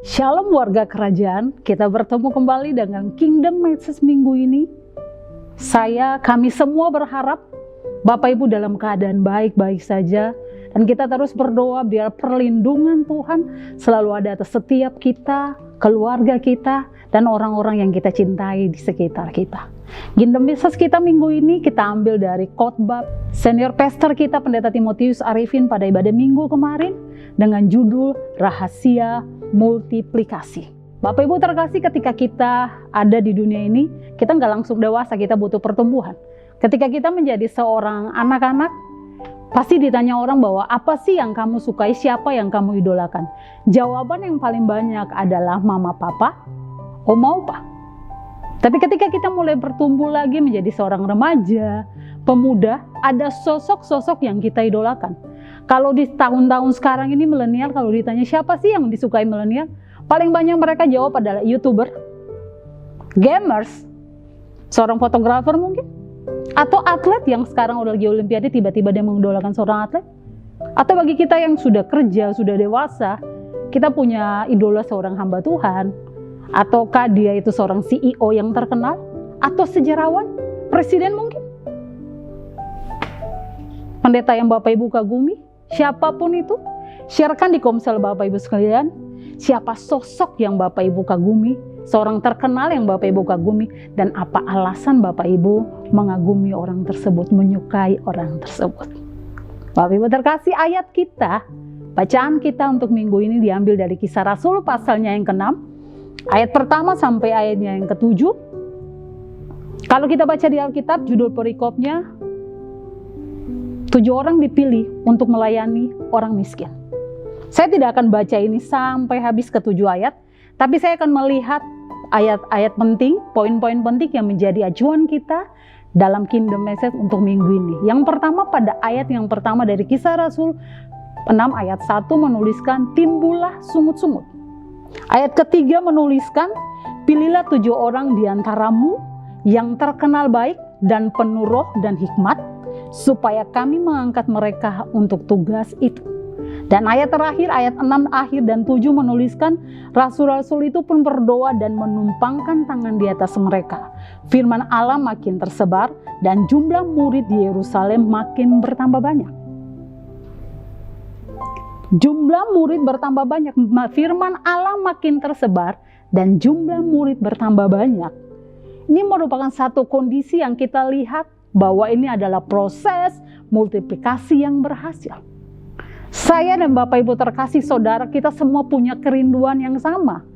Shalom warga kerajaan, kita bertemu kembali dengan Kingdom Message minggu ini. Kami semua berharap Bapak Ibu dalam keadaan baik-baik saja. Dan kita terus berdoa biar perlindungan Tuhan selalu ada atas setiap kita, keluarga kita, dan orang-orang yang kita cintai di sekitar kita. Kingdom Message kita minggu ini kita ambil dari khotbah senior pastor kita Pendeta Timotius Arifin pada ibadah minggu kemarin dengan judul Rahasia Multiplikasi. Bapak Ibu terkasih, ketika kita ada di dunia ini, kita nggak langsung dewasa, kita butuh pertumbuhan. Ketika kita menjadi seorang anak-anak, pasti ditanya orang bahwa apa sih yang kamu sukai, siapa yang kamu idolakan? Jawaban yang paling banyak adalah mama, papa, oma, opa. Tapi ketika kita mulai bertumbuh lagi menjadi seorang remaja, pemuda, ada sosok-sosok yang kita idolakan. Kalau di tahun-tahun sekarang ini milenial, kalau ditanya siapa sih yang disukai milenial, paling banyak mereka jawab adalah YouTuber, gamers, seorang fotografer mungkin, atau atlet yang sekarang udah lagi olimpiade tiba-tiba dia mengidolakan seorang atlet. Atau bagi kita yang sudah kerja, sudah dewasa, kita punya idola seorang hamba Tuhan, ataukah dia itu seorang CEO yang terkenal, atau sejarawan, presiden mungkin, pendeta yang Bapak Ibu kagumi. Siapapun itu, sharekan di komsel Bapak Ibu sekalian, siapa sosok yang Bapak Ibu kagumi, seorang terkenal yang Bapak Ibu kagumi, dan apa alasan Bapak Ibu mengagumi orang tersebut, menyukai orang tersebut. Bapak Ibu terkasih, ayat kita, bacaan kita untuk minggu ini diambil dari Kisah Rasul pasalnya yang ke-6, ayat pertama sampai ayatnya yang ke-7. Kalau kita baca di Alkitab, judul perikopnya, 7 orang dipilih untuk melayani orang miskin. Saya tidak akan baca ini sampai habis ke-7 ayat, tapi saya akan melihat ayat-ayat penting, poin-poin penting yang menjadi acuan kita dalam Kingdom Message untuk minggu ini. Yang pertama, pada ayat yang pertama dari Kisah Rasul 6 ayat 1 menuliskan, timbullah sungut-sungut. Ayat ketiga menuliskan, pilihlah 7 orang di antaramu yang terkenal baik dan penuh roh dan hikmat, supaya kami mengangkat mereka untuk tugas itu. Dan ayat terakhir, ayat 6 akhir dan 7 menuliskan, rasul-rasul itu pun berdoa dan menumpangkan tangan di atas mereka. Firman Allah makin tersebar dan jumlah murid di Yerusalem makin bertambah banyak. Jumlah murid bertambah banyak, firman Allah makin tersebar dan jumlah murid bertambah banyak. Ini merupakan satu kondisi yang kita lihat bahwa ini adalah proses multiplikasi yang berhasil. Saya dan Bapak Ibu terkasih saudara, kita semua punya kerinduan yang sama,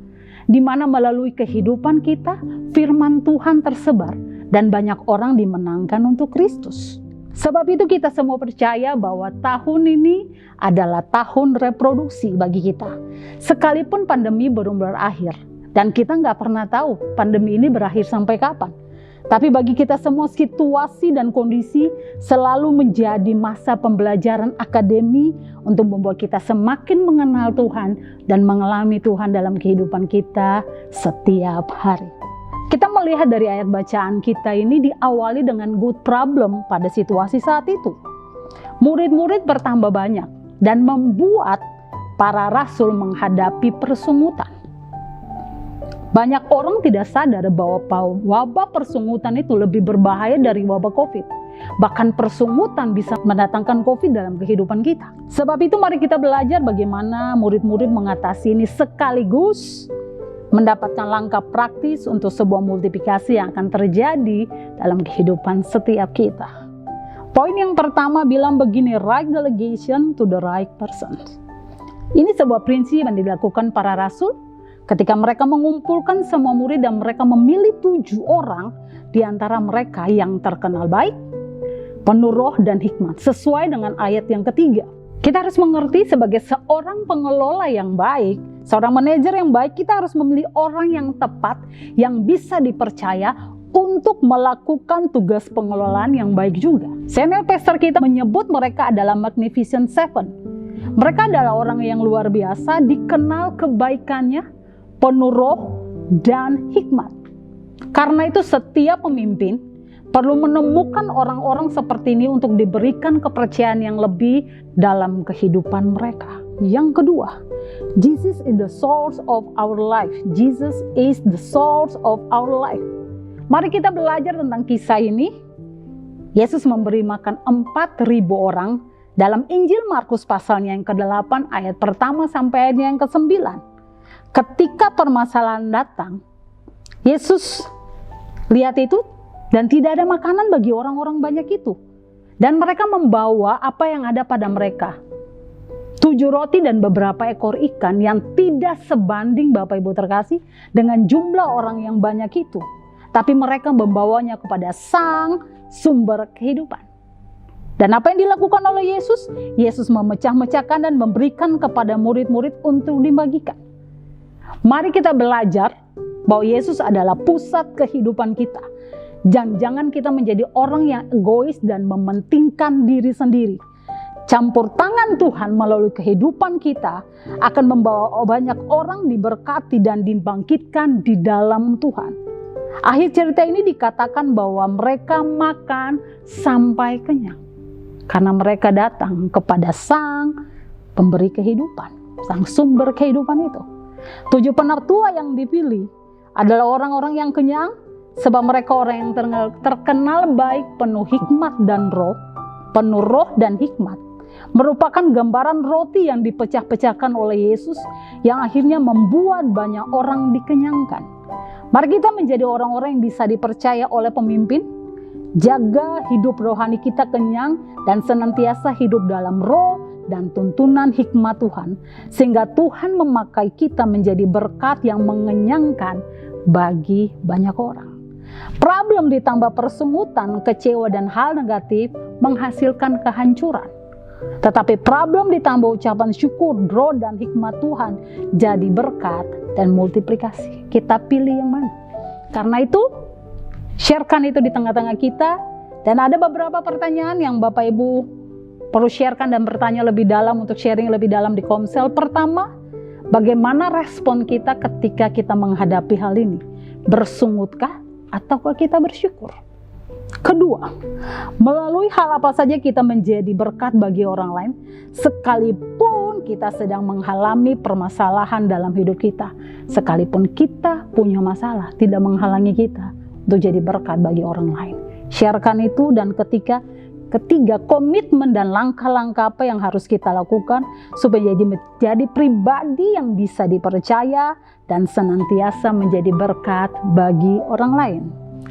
di mana melalui kehidupan kita, firman Tuhan tersebar dan banyak orang dimenangkan untuk Kristus. Sebab itu kita semua percaya bahwa tahun ini adalah tahun reproduksi bagi kita. Sekalipun pandemi belum berakhir, dan kita nggak pernah tahu pandemi ini berakhir sampai kapan. Tapi bagi kita semua, situasi dan kondisi selalu menjadi masa pembelajaran akademi untuk membuat kita semakin mengenal Tuhan dan mengalami Tuhan dalam kehidupan kita setiap hari. Kita melihat dari ayat bacaan kita ini diawali dengan good problem pada situasi saat itu. Murid-murid bertambah banyak dan membuat para rasul menghadapi persungutan. Banyak orang tidak sadar bahwa wabah persungutan itu lebih berbahaya dari wabah COVID. Bahkan persungutan bisa mendatangkan COVID dalam kehidupan kita. Sebab itu mari kita belajar bagaimana murid-murid mengatasi ini sekaligus mendapatkan langkah praktis untuk sebuah multiplikasi yang akan terjadi dalam kehidupan setiap kita. Poin yang pertama bilang begini, right delegation to the right person. Ini sebuah prinsip yang dilakukan para rasul ketika mereka mengumpulkan semua murid dan mereka memilih 7 orang di antara mereka yang terkenal baik, penuh roh dan hikmat, sesuai dengan ayat yang ketiga. Kita harus mengerti sebagai seorang pengelola yang baik, seorang manajer yang baik, kita harus memilih orang yang tepat, yang bisa dipercaya untuk melakukan tugas pengelolaan yang baik juga. Senior pastor kita menyebut mereka adalah Magnificent Seven. Mereka adalah orang yang luar biasa, dikenal kebaikannya, penuh roh dan hikmat. Karena itu setiap pemimpin perlu menemukan orang-orang seperti ini untuk diberikan kepercayaan yang lebih dalam kehidupan mereka. Yang kedua, Jesus is the source of our life. Jesus is the source of our life. Mari kita belajar tentang kisah ini. Yesus memberi makan 4.000 orang dalam Injil Markus pasalnya yang ke-8 ayat pertama sampai ayatnya yang ke-9. Ketika permasalahan datang, Yesus lihat itu dan tidak ada makanan bagi orang-orang banyak itu. Dan mereka membawa apa yang ada pada mereka. 7 roti dan beberapa ekor ikan yang tidak sebanding Bapak Ibu terkasih dengan jumlah orang yang banyak itu. Tapi mereka membawanya kepada Sang Sumber Kehidupan. Dan apa yang dilakukan oleh Yesus? Yesus memecah-mecahkan dan memberikan kepada murid-murid untuk dibagikan. Mari kita belajar bahwa Yesus adalah pusat kehidupan kita. Jangan kita menjadi orang yang egois dan mementingkan diri sendiri. Campur tangan Tuhan melalui kehidupan kita akan membawa banyak orang diberkati dan dibangkitkan di dalam Tuhan. Akhir cerita ini dikatakan bahwa mereka makan sampai kenyang. Karena mereka datang kepada Sang Pemberi Kehidupan, Sang Sumber Kehidupan itu. 7 penatua yang dipilih adalah orang-orang yang kenyang, sebab mereka orang yang terkenal baik, penuh hikmat dan roh, penuh roh dan hikmat. Merupakan gambaran roti yang dipecah-pecahkan oleh Yesus yang akhirnya membuat banyak orang dikenyangkan. Mari kita menjadi orang-orang yang bisa dipercaya oleh pemimpin. Jaga hidup rohani kita kenyang dan senantiasa hidup dalam roh dan tuntunan hikmat Tuhan. Sehingga Tuhan memakai kita menjadi berkat yang mengenyangkan bagi banyak orang. Problem ditambah persungutan, kecewa dan hal negatif menghasilkan kehancuran. Tetapi problem ditambah ucapan syukur, roh dan hikmat Tuhan jadi berkat dan multiplikasi. Kita pilih yang mana? Karena itu, sharekan itu di tengah-tengah kita. Dan ada beberapa pertanyaan yang Bapak Ibu perlu sharekan dan bertanya lebih dalam untuk sharing lebih dalam di Komsel. Pertama, bagaimana respon kita ketika kita menghadapi hal ini? Bersungutkah ataukah kita bersyukur? Kedua, melalui hal apa saja kita menjadi berkat bagi orang lain, sekalipun kita sedang mengalami permasalahan dalam hidup kita. Sekalipun kita punya masalah, tidak menghalangi kita untuk jadi berkat bagi orang lain. Sharekan itu. Dan ketiga, komitmen dan langkah-langkah apa yang harus kita lakukan supaya menjadi pribadi yang bisa dipercaya dan senantiasa menjadi berkat bagi orang lain.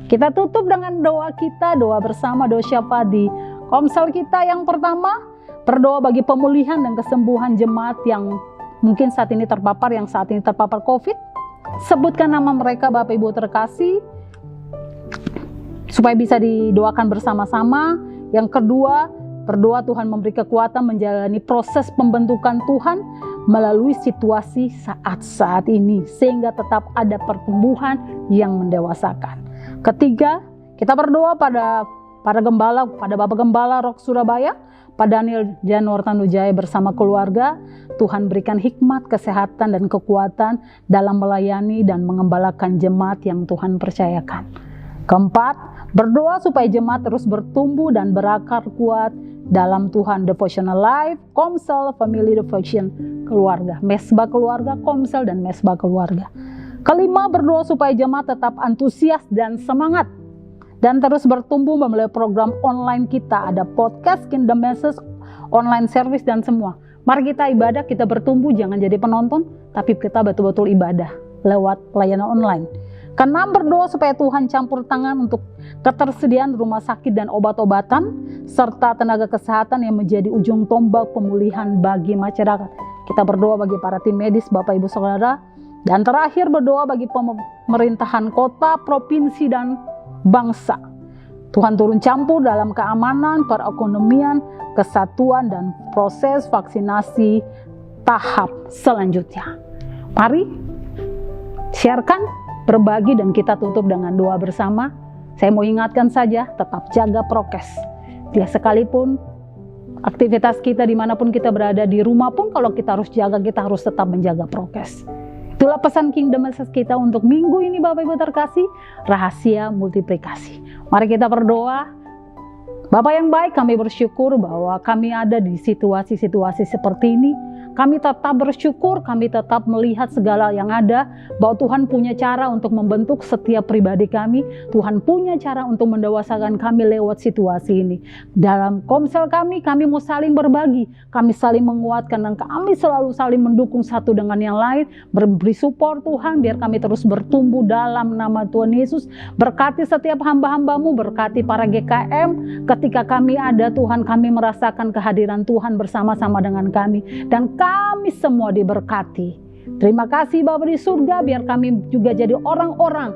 Kita tutup dengan doa kita, doa bersama, doa syafaat di Komsel kita. Yang pertama, berdoa bagi pemulihan dan kesembuhan jemaat yang mungkin saat ini terpapar COVID. Sebutkan nama mereka Bapak Ibu terkasih, supaya bisa didoakan bersama-sama. Yang kedua, berdoa Tuhan memberi kekuatan menjalani proses pembentukan Tuhan melalui situasi saat ini, sehingga tetap ada pertumbuhan yang mendewasakan. Ketiga, kita berdoa pada Bapak Gembala Rock Surabaya, Pak Daniel Januar Tanujaya bersama keluarga. Tuhan berikan hikmat, kesehatan dan kekuatan dalam melayani dan mengembalakan jemaat yang Tuhan percayakan. Keempat, berdoa supaya jemaat terus bertumbuh dan berakar kuat dalam Tuhan. Devotional Life, Komsel, Family Devotion, keluarga, mesbah keluarga, Komsel dan mesbah keluarga. Kelima, berdoa supaya jemaat tetap antusias dan semangat dan terus bertumbuh melalui program online kita. Ada podcast, Kingdom Message, online service dan semua. Mari kita ibadah, kita bertumbuh, jangan jadi penonton, tapi kita betul-betul ibadah lewat layanan online. Keenam, berdoa supaya Tuhan campur tangan untuk ketersediaan rumah sakit dan obat-obatan, serta tenaga kesehatan yang menjadi ujung tombak pemulihan bagi masyarakat. Kita berdoa bagi para tim medis, Bapak Ibu Saudara. Dan terakhir, berdoa bagi pemerintahan kota, provinsi, dan bangsa. Tuhan turun campur dalam keamanan, perekonomian, kesatuan, dan proses vaksinasi tahap selanjutnya. Mari, sharekan, berbagi, dan kita tutup dengan doa bersama. Saya mau ingatkan saja, tetap jaga prokes. Ya, sekalipun aktivitas kita dimanapun kita berada, di rumah pun kalau kita harus jaga, kita harus tetap menjaga prokes. Itulah pesan Kingdom Message kita untuk minggu ini Bapak Ibu terkasih, rahasia multiplikasi. Mari kita berdoa. Bapak yang baik, kami bersyukur bahwa kami ada di situasi-situasi seperti ini. Kami tetap bersyukur, kami tetap melihat segala yang ada, bahwa Tuhan punya cara untuk membentuk setiap pribadi kami. Tuhan punya cara untuk mendewasakan kami lewat situasi ini. Dalam komsel kami mau saling berbagi, kami saling menguatkan, dan kami selalu saling mendukung satu dengan yang lain, beri support Tuhan, biar kami terus bertumbuh dalam nama Tuhan Yesus. Berkati setiap hamba-hambamu, berkati para GKM, ketika kami ada Tuhan, kami merasakan kehadiran Tuhan bersama-sama dengan kami, dan kami semua diberkati. Terima kasih Bapa di surga, biar kami juga jadi orang-orang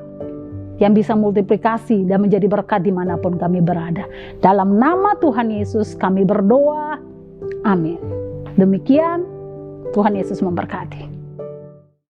yang bisa multiplikasi dan menjadi berkat dimanapun kami berada. Dalam nama Tuhan Yesus kami berdoa, amin. Demikian, Tuhan Yesus memberkati.